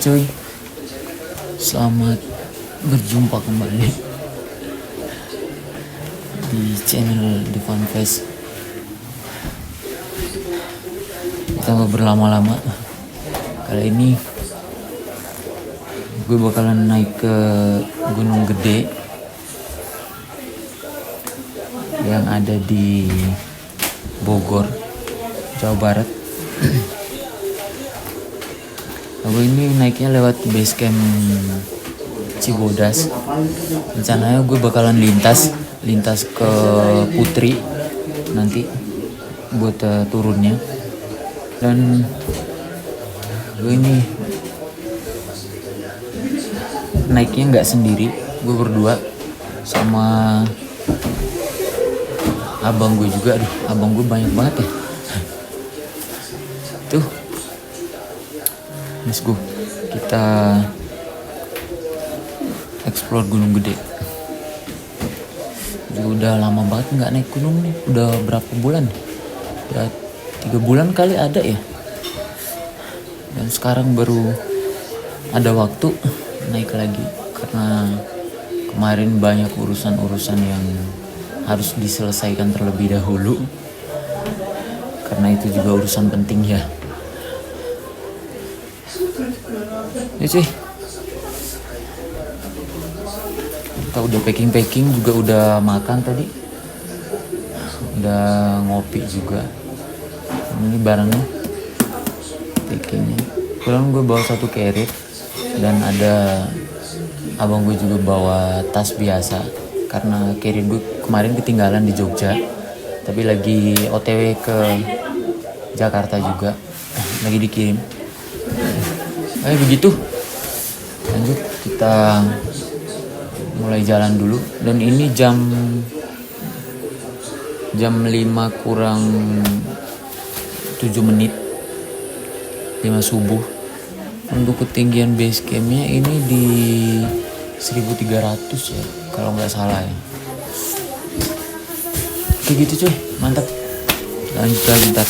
cuy, selamat berjumpa kembali di channel The Fun Face. Kita gak berlama-lama. Kali ini gue bakalan naik ke Gunung Gede yang ada di Bogor, Jawa Barat. Aku ini naiknya lewat base camp Cibodas. Rencananya gue bakalan lintas ke Putri nanti buat turunnya. Dan gue ini naiknya nggak sendiri, gue berdua sama abang gue juga. Abang gue banyak banget ya. Tuh, let's go, kita explore Gunung Gede. Udah lama banget nggak naik gunung nih. Udah berapa bulan? Udah 3 bulan kali ada ya. Dan sekarang baru ada waktu naik lagi karena kemarin banyak urusan-urusan yang harus diselesaikan terlebih dahulu. Karena itu juga urusan penting ya. Ya cuy, kita udah packing juga, udah makan tadi, udah ngopi juga. Ini barangnya, packingnya. Kemudian gue bawa 1 carrier dan ada abang gue juga bawa tas biasa karena carrier gue kemarin ketinggalan di Jogja, tapi lagi OTW ke Jakarta juga, lagi dikirim. Begitu, lanjut kita mulai jalan dulu. Dan ini jam 5 kurang 7 menit, 5 subuh. Untuk ketinggian base campnya ini di 1300 ya kalau nggak salah ya. Kayak gitu cuy, mantap. Lanjut lagi ntar.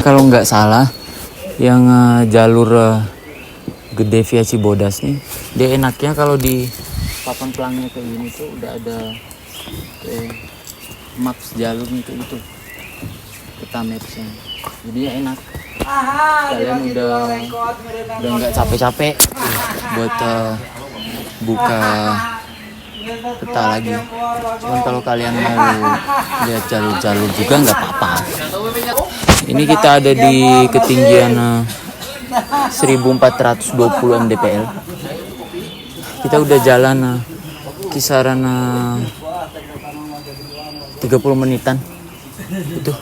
Kalau nggak salah yang jalur Gede via Cibodas nih, dia enaknya kalau di papan pelangnya kayak gini tuh udah ada maps jalur kayak gitu, peta mapsnya. Jadi ya enak, kalian udah nggak capek-capek buat buka peta lagi. Cuman kalau kalian mau lihat jalur-jalur juga nggak apa-apa. Ini kita ada di ketinggian 1420 mdpl. Kita udah jalan kisaran 3 30 menitan itu.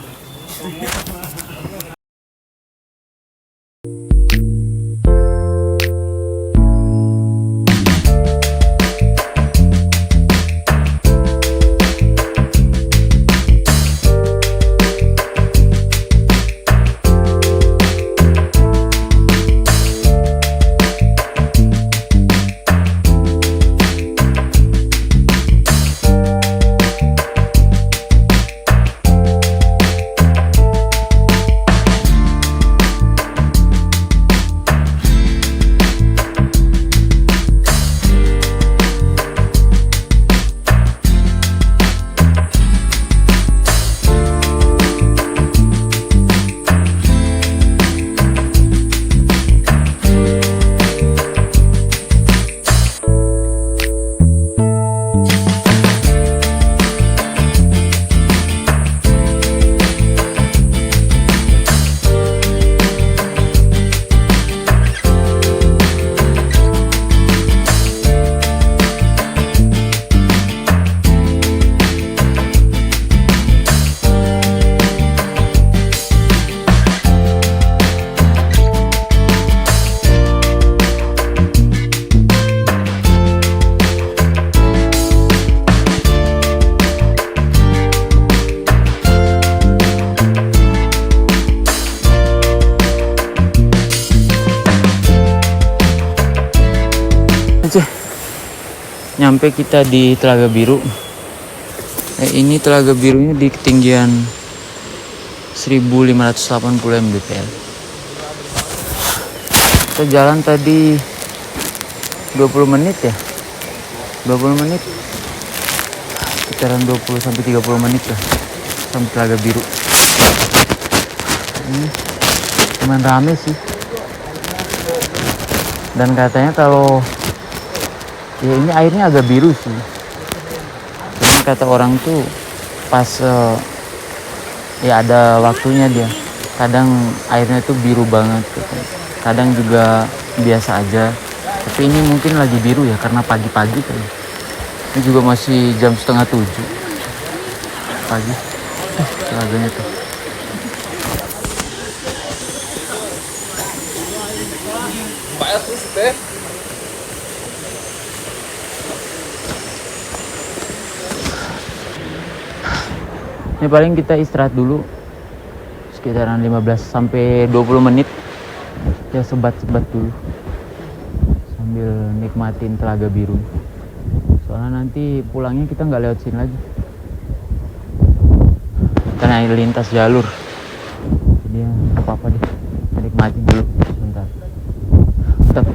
Nyampe kita di Telaga Biru. Ini Telaga Birunya di ketinggian 1580 mdpl. Kita jalan tadi 20 menit ya. 20 menit. Sekitaran 20 sampai 30 menit lah sampai Telaga Biru. Ini cuman rame sih. Dan katanya kalau ya ini airnya agak biru sih. Cuman kata orang tuh pas ya ada waktunya dia. Kadang airnya tuh biru banget gitu. Kadang juga biasa aja. Tapi ini mungkin lagi biru ya karena pagi-pagi kali. Ini juga masih jam 6:30 pagi. Telaganya tuh. Ini paling kita istirahat dulu sekitaran 15 sampai 20 menit. Ya sebat-sebat dulu sambil nikmatin Telaga Biru. Soalnya nanti pulangnya kita nggak lewat sini lagi. Karena lintas jalur. Jadi apa-apa deh. Nikmatin dulu sebentar. Tetap.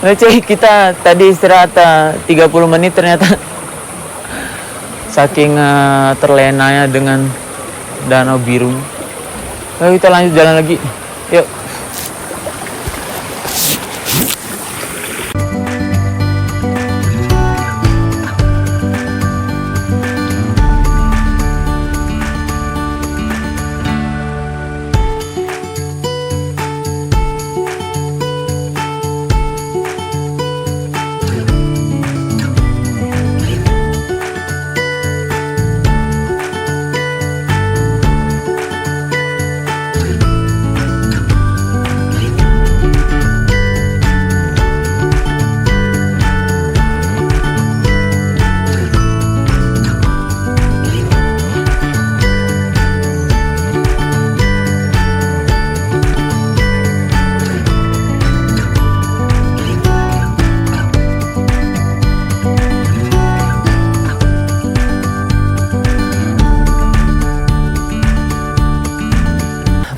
Receh, kita tadi istirahat 30 menit ternyata saking terlenanya dengan Danau Biru. Ayo kita lanjut jalan lagi. Yuk.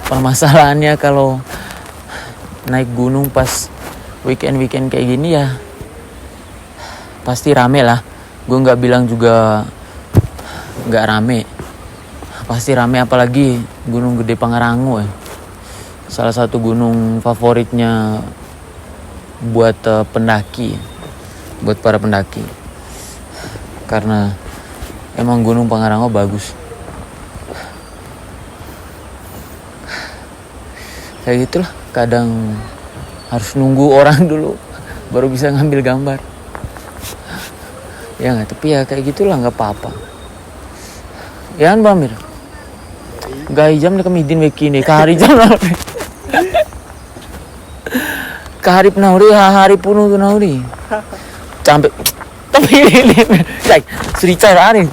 Permasalahannya kalau naik gunung pas weekend kayak gini ya pasti rame lah. Gue nggak bilang juga nggak rame, pasti rame, apalagi Gunung Gede Pangrango ya. Salah satu gunung favoritnya buat pendaki, buat para pendaki, karena emang Gunung Pangrango bagus. Kayak gitulah, kadang harus nunggu orang dulu baru bisa ngambil gambar. Ya nggak, tapi ya kayak gitulah, nggak apa-apa. Ya kan Bamir? Gak jam nih kemidin begini, kahari jam nauri. Kahari nauri, hari punuh tuh nauri. Sampai, tapi ini, cerita hari.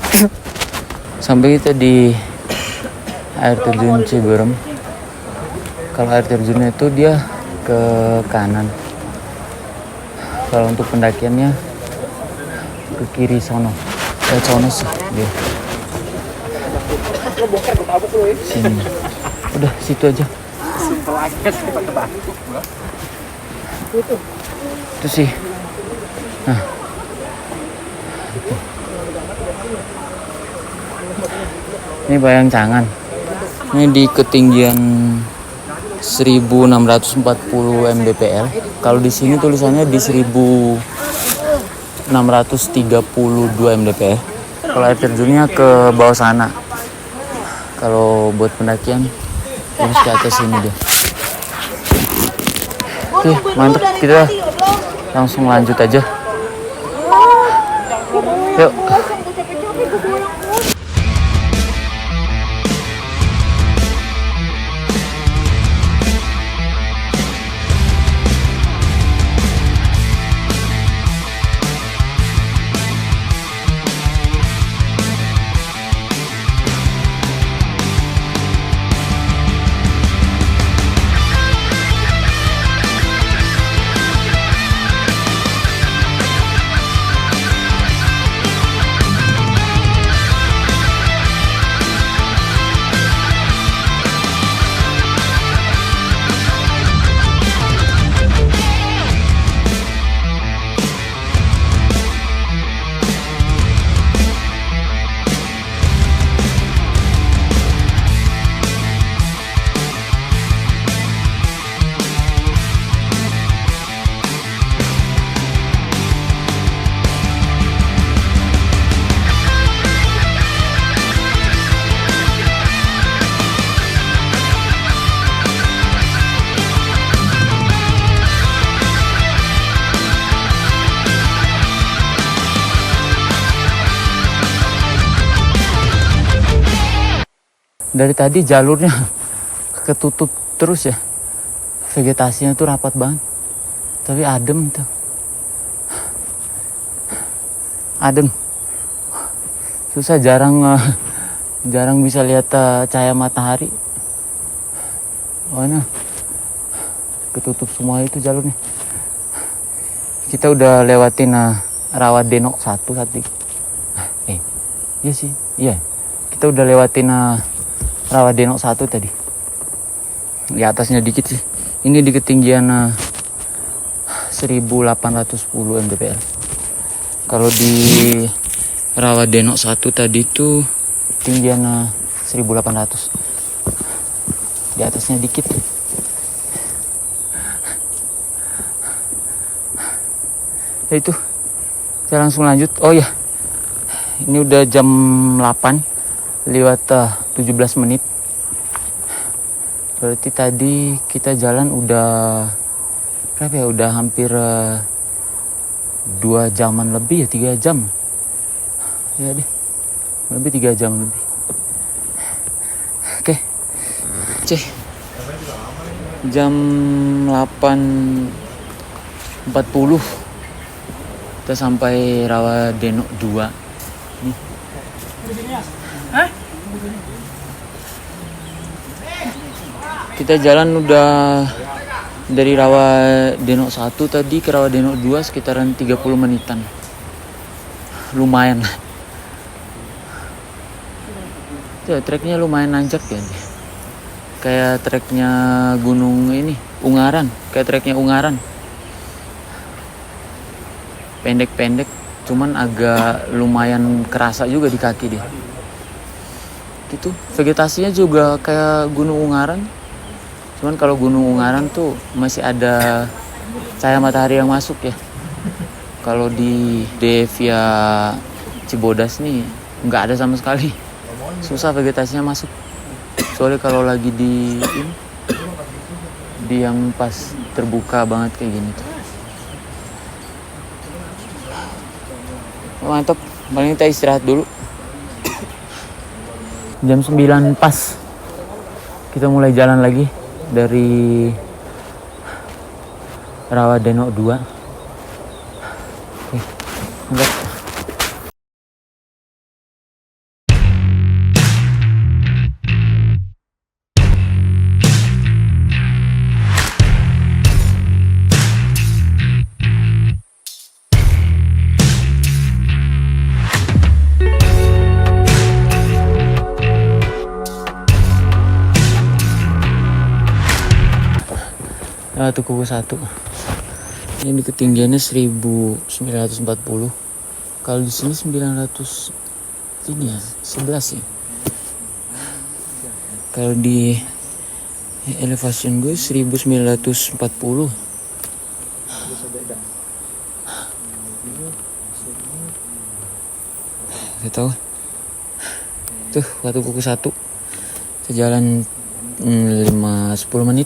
Sampai kita di air terjun Ciberem. Kalau air terjunnya itu dia ke kanan. Kalau untuk pendakiannya ke kiri sono. Sono sih dia. Sini. Udah situ aja. Itu sih. Nah. Ini Bayang Cangan. Ini di ketinggian 1640 mdpl. Kalau di sini tulisannya di 1632 mdpl. Kalau air terjunnya ke bawah sana. Kalau buat pendakian harus ke atas sini deh. Oke, mantap. Kita langsung lanjut aja. Yuk. Dari tadi jalurnya ketutup terus ya. Vegetasinya tuh rapat banget. Tapi adem tuh. Adem. Susah, jarang bisa lihat cahaya matahari. Mana? Ketutup semua itu jalurnya. Kita udah lewatin Rawa Denok 1 tadi. Iya sih. Iya. Kita udah lewatin Rawa Denok 1 tadi. Di atasnya dikit sih. Ini di ketinggian 1810 mdpl. Kalau di Rawa Denok 1 tadi itu ketinggian 1800. Di atasnya dikit. Ya itu. Saya langsung lanjut. Oh ya. Ini udah jam 8 lewat 17 menit. Berarti tadi kita jalan udah berapa ya? Udah hampir 2 jaman lebih ya, 3 jam. Ya deh. Lebih 3 jam lebih. Oke. Jam 8.40 kita sampai Rawa Denok 2. Nih. Kita jalan udah dari Rawa Denok 1 tadi ke Rawa Denok 2 sekitaran 30 menitan. Lumayan. Ya, treknya lumayan nanjak ya. Kayak treknya gunung ini, Ungaran. Kayak treknya Ungaran. pendek-pendek, cuman agak lumayan kerasa juga di kaki dia. Gitu. Vegetasinya juga kayak Gunung Ungaran. Cuman kalau Gunung Ungaran tuh masih ada cahaya matahari yang masuk ya. Kalau di Devia Cibodas nih nggak ada sama sekali. Susah vegetasinya masuk. Soalnya kalau lagi di yang pas terbuka banget kayak gini tuh. Mantap, paling kita istirahat dulu. Jam 9 pas kita mulai jalan lagi dari Rawadeno 2. Oke, mantap. Watu Kuku 1. Ini ketinggiannya 1940. Kalau di sini 900 ini ya, 11 ya. Kalau di elevation gue 1940. Gak tahu. Tuh Watu Kuku 1. Sejalan 5-10 menit.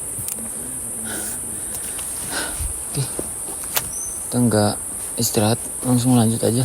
Kita nggak istirahat, langsung lanjut aja.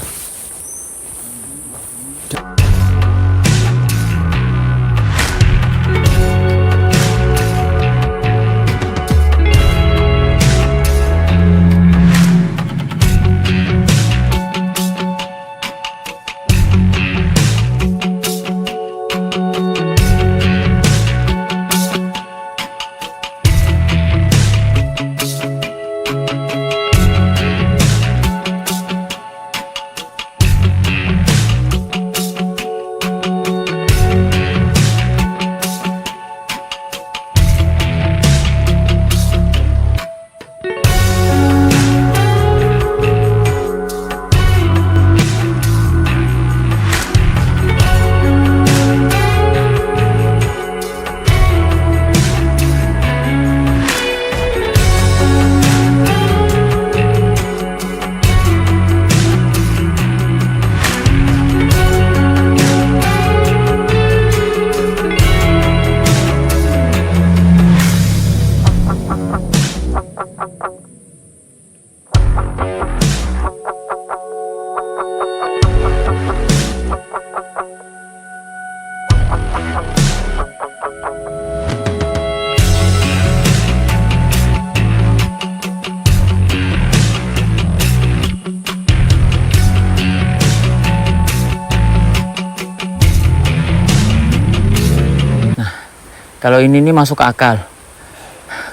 Kalau ini nih masuk akal.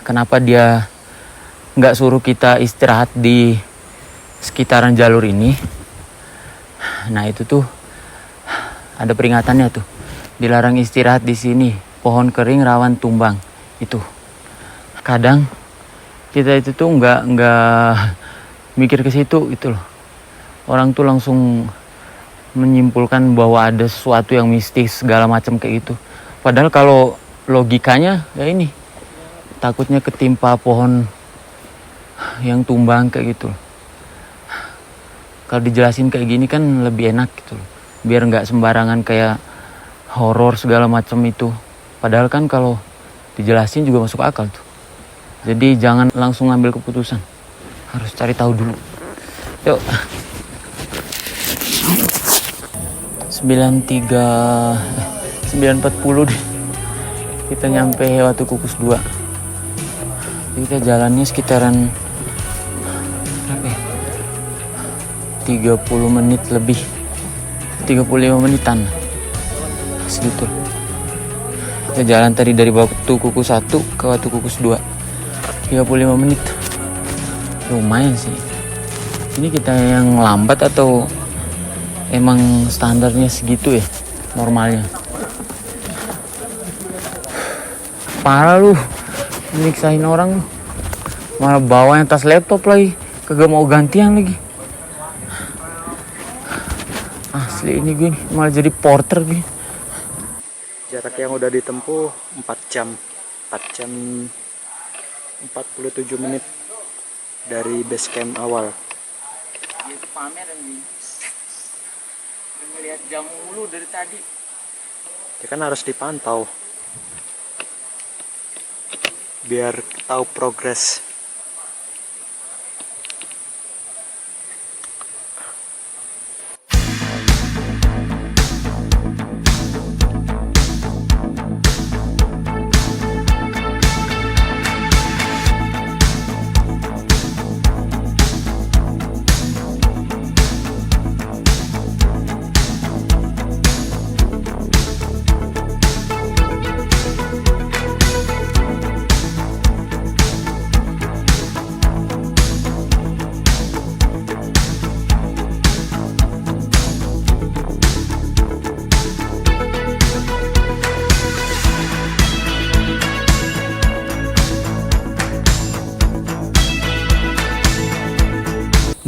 Kenapa dia nggak suruh kita istirahat di sekitaran jalur ini? Nah itu tuh ada peringatannya tuh. Dilarang istirahat di sini. Pohon kering rawan tumbang. Itu. Kadang kita itu tuh nggak mikir ke situ gitu loh. Orang tuh langsung menyimpulkan bahwa ada sesuatu yang mistis segala macam kayak gitu. Padahal kalau logikanya ya ini, takutnya ketimpa pohon yang tumbang kayak gitu. Kalau dijelasin kayak gini kan lebih enak gitu loh. Biar nggak sembarangan kayak horor segala macam itu. Padahal kan kalau dijelasin juga masuk akal tuh. Jadi jangan langsung ngambil keputusan. Harus cari tahu dulu. Yuk. 9.40 deh. Kita nyampe Watu Kukus 2. Kita jalannya sekitaran berapa ya? 30 menit lebih. 35 menitan. Segitu. Kita jalan tadi dari Watu Kukus 1 ke Watu Kukus 2. 35 menit. Lumayan sih. Ini kita yang lambat atau emang standarnya segitu ya? Normalnya. Parah lu, nyiksain orang lu. Malah bawa tas laptop lagi, kagak mau gantian lagi. Kali ini gue malah jadi porter gue. Jarak yang udah ditempuh 4 jam 47 menit dari base camp awal. Itu pameran nih. Ngelihat jam mulu dari tadi. Ya kan harus dipantau biar tahu progres.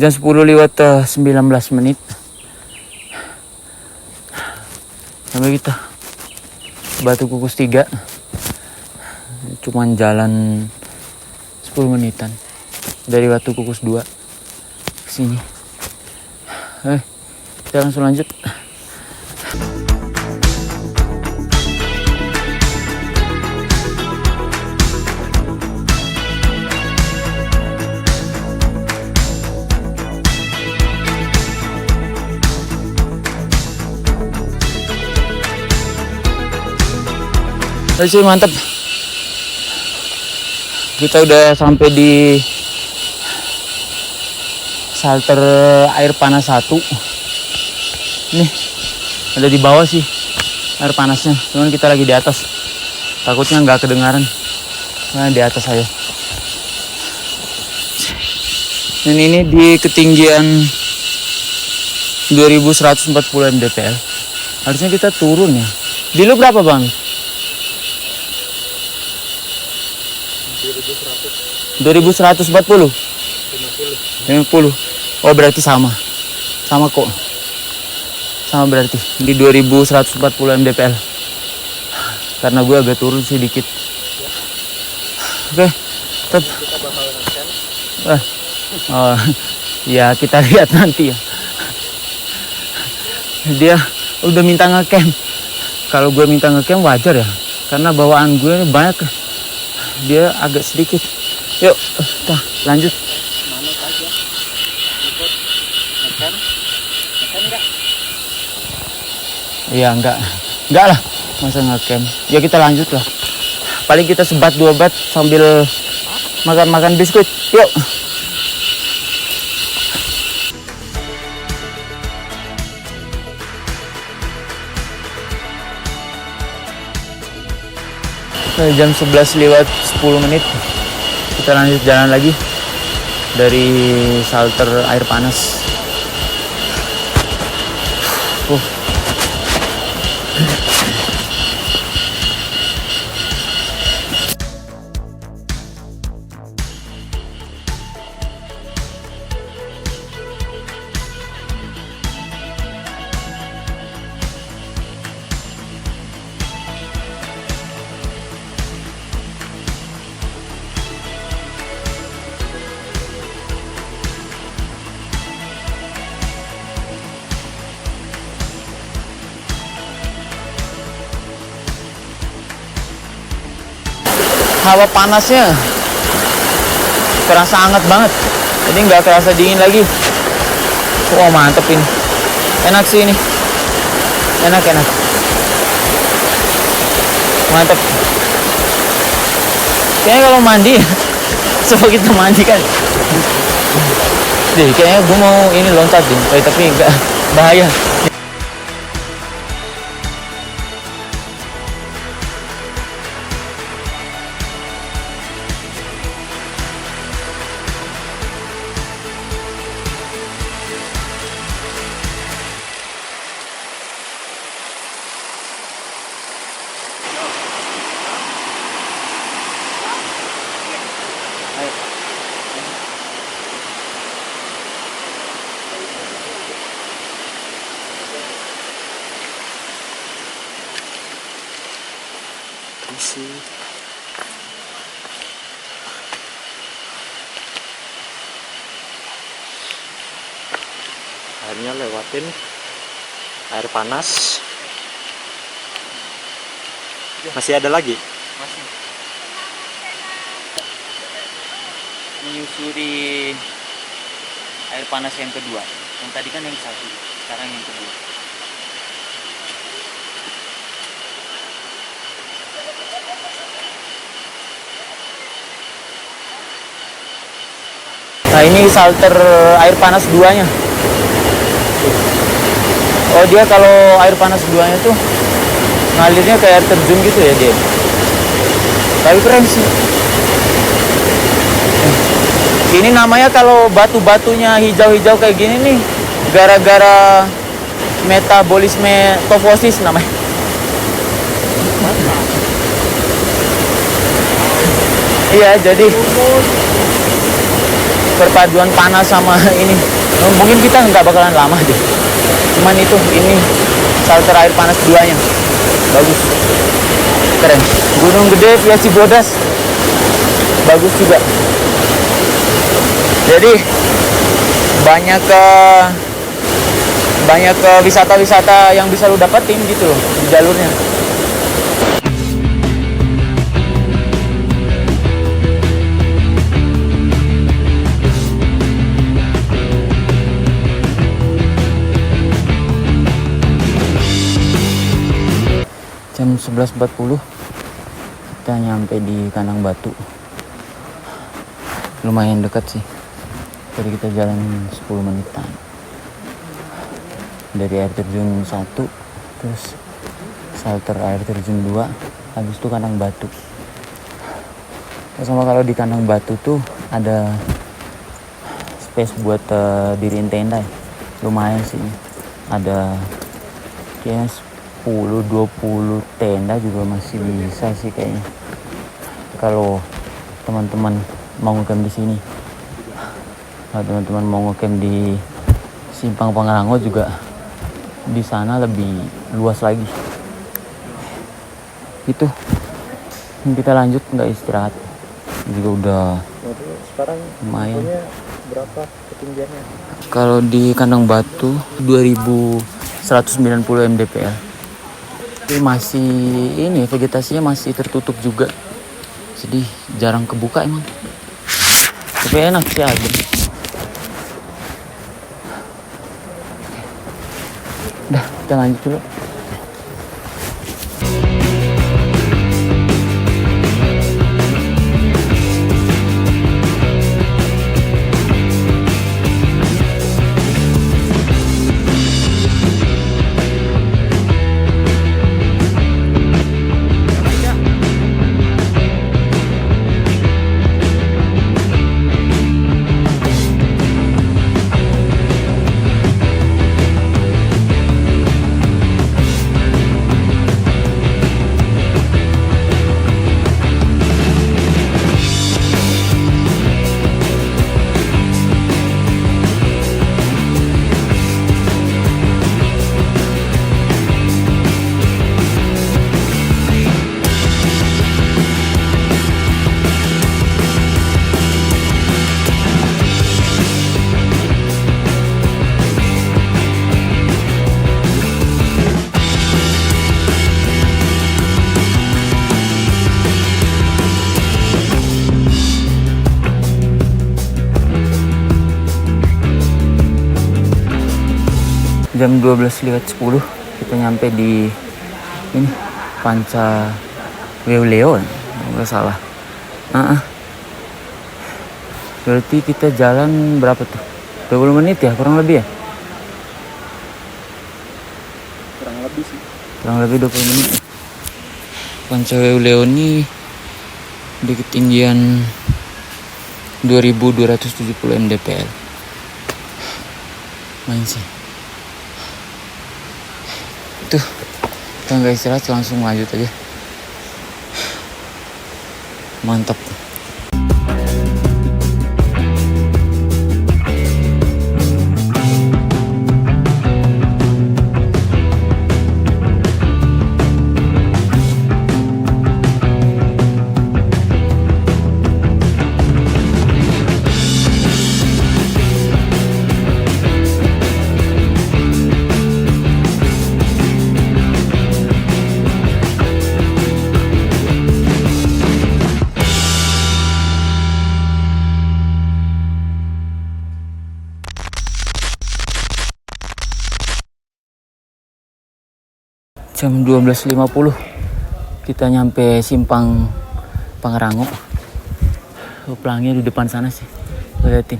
Jam 10 lewat 19 menit. Sampai kita Batu Kukus 3. Cuman jalan 10 menitan dari Batu Kukus 2 ke sini. Kita langsung lanjut. Sih mantap. Kita udah sampai di shelter air panas 1. Nih, ada di bawah sih air panasnya. Cuman kita lagi di atas. Takutnya nggak kedengaran. Nah, di atas aja. Dan ini di ketinggian 2140 mdpl. Harusnya kita turun ya. Di lu berapa, Bang? 2140 50. Oh, berarti sama kok, sama berarti di 2140 mdpl, karena gue agak turun sih dikit. Oke, tetap Kita bakal nge-camp. oh, ya kita lihat nanti ya. Dia udah minta nge-camp. Kalau gue minta nge-camp wajar ya, karena bawaan gue banyak, dia agak sedikit. Yuk, kita lanjut. Manut aja. Ikut nge-camp. Nge-camp enggak? Iya, enggak lah, masa nge-camp. Ya kita lanjut lah. Paling kita sebat 2 bat sambil makan biskuit. Yuk. Jam 11 lewat 10 menit. Kita lanjut jalan lagi dari shelter air panas. Hawa panasnya terasa hangat banget, jadi nggak terasa dingin lagi. Wah, mantep ini, enak sih ini, enak mantep. Kayaknya kalau mandi coba kita mandi kan. Deh, kayaknya gue mau ini loncat deh, tapi nggak, bahaya. akhirnya lewatin air panas. Masih ada lagi? Masih menyusuri air panas yang kedua. Yang tadi kan yang satu, sekarang yang kedua. Nah, ini salter air panas duanya. Oh, dia kalau air panas duanya tuh ngalirnya kayak air terjun gitu ya dia. Tapi keren sih. Ini namanya kalau batu-batunya hijau-hijau kayak gini nih, gara-gara metabolisme tofosis namanya. Iya, jadi perpaduan panas sama ini. Mungkin kita nggak bakalan lama deh. Cuman itu, ini salter air panas duanya. Bagus. Keren. Gunung Gede via Cibodas. Bagus juga. Jadi banyak wisata-wisata yang bisa lu dapetin gitu loh di jalurnya. Jam 11.40 kita nyampe di Kandang Batu. Lumayan dekat sih. Tadi kita jalan 10 menitan. Dari air terjun 1, terus salter air terjun 2, habis itu Kandang Batu. Sama kalau di Kandang Batu tuh ada space buat diriin tenda. Lumayan sih. Ada kayaknya 10-20 tenda juga masih bisa sih kayaknya. Kalau teman-teman mau ngecamp di sini. Kalau teman-teman mau ngecamp di Simpang Pangrango juga di sana lebih luas lagi. Itu kita lanjut, nggak istirahat juga udah. Sekarang lumayan. Berapa ketinggiannya? Kalau di Kandang Batu 2190 mdpl. Tapi masih ini vegetasinya masih tertutup juga. Jadi jarang kebuka emang. Tapi enak sih aja. Udah, kita lanjut dulu. Jam 12.10 kita nyampe di ini Panca Weuleo, nggak salah. Berarti kita jalan berapa tuh? 20 menit ya, kurang lebih ya? Kurang lebih sih. Kurang lebih 20 menit. Panca Weuleo ini di ketinggian 2270 mdpl. Main sih. Tuh, kita nggak istirahat, langsung lanjut aja. Mantap. Jam 12.50 kita nyampe simpang Pangrango. Pelangnya di depan sana sih. Liatin.